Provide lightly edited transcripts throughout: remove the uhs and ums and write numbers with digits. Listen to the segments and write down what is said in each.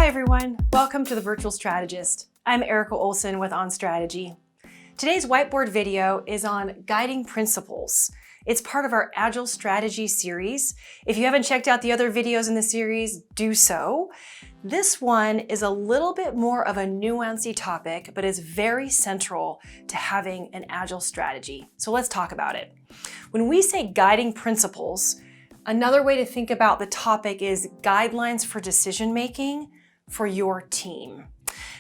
Hi everyone, welcome to The Virtual Strategist. I'm Erica Olson with On Strategy. Today's whiteboard video is on guiding principles. It's part of our Agile Strategy series. If you haven't checked out the other videos in the series, do so. This one is a little bit more of a nuancy topic, but is very central to having an Agile strategy. So let's talk about it. When we say guiding principles, another way to think about the topic is guidelines for decision-making for your team.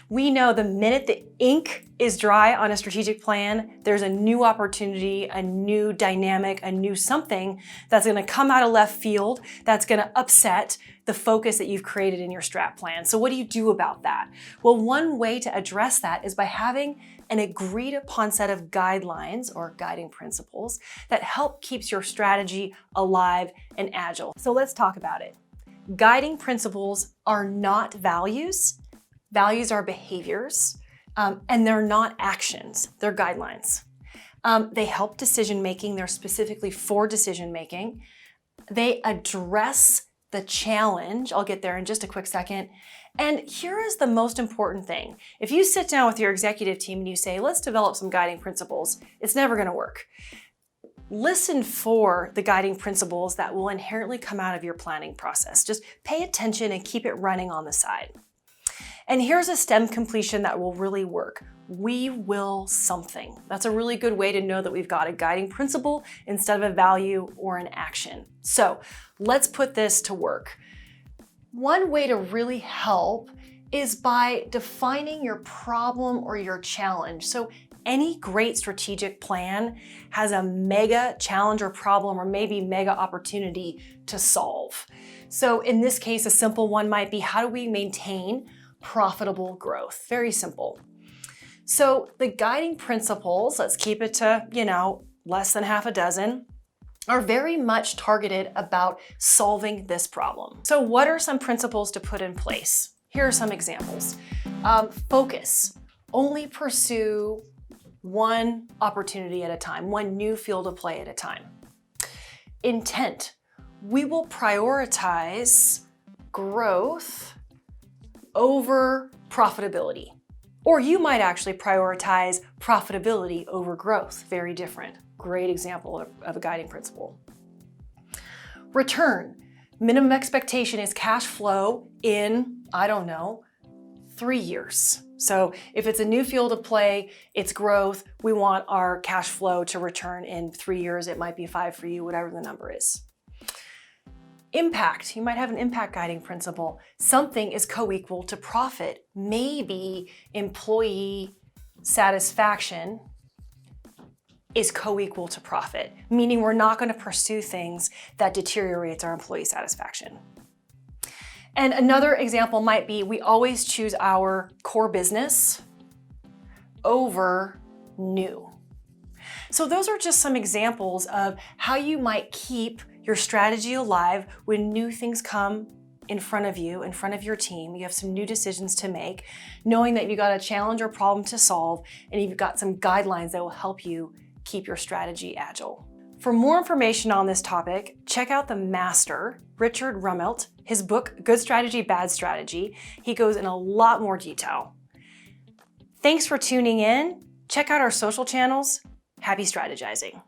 We know the minute the ink is dry on a strategic plan, there's a new opportunity, a new dynamic, a new something that's going to come out of left field that's going to upset the focus that you've created in your strat plan. So what do you do about that? Well, one way to address that is by having an agreed upon set of guidelines or guiding principles that help keeps your strategy alive and agile. So let's talk about it. Guiding principles are not values. Values are behaviors, and they're not actions, they're guidelines. They help decision-making, they're specifically for decision-making. They address the challenge, I'll get there in just a quick second. And here is the most important thing. If you sit down with your executive team and you say, let's develop some guiding principles, it's never gonna work. Listen for the guiding principles that will inherently come out of your planning process. Just pay attention and keep it running on the side. And here's a STEM completion that will really work. We will something. That's a really good way to know that we've got a guiding principle instead of a value or an action. So let's put this to work. One way to really help is by defining your problem or your challenge. So any great strategic plan has a mega challenge or problem or maybe mega opportunity to solve. So in this case, a simple one might be, how do we maintain profitable growth? Very simple. So the guiding principles, let's keep it to, less than half a dozen, are very much targeted about solving this problem. So what are some principles to put in place? Here are some examples. Focus. Only pursue one opportunity at a time, one new field of play at a time. Intent. We will prioritize growth over profitability. Or you might actually prioritize profitability over growth. Very different. Great example of a guiding principle. Return. Minimum expectation is cash flow in, 3 years. So if it's a new field of play, it's growth, we want our cash flow to return in 3 years. It might be 5 for you, whatever the number is. Impact. You might have an impact guiding principle. Something is co-equal to profit. Maybe employee satisfaction is co-equal to profit, meaning we're not going to pursue things that deteriorates our employee satisfaction. And another example might be we always choose our core business over new. So those are just some examples of how you might keep your strategy alive when new things come in front of you, in front of your team. You have some new decisions to make, knowing that you've got a challenge or problem to solve, and you've got some guidelines that will help you keep your strategy agile. For more information on this topic, check out the master, Richard Rummelt, his book, Good Strategy, Bad Strategy. He goes in a lot more detail. Thanks for tuning in. Check out our social channels. Happy strategizing.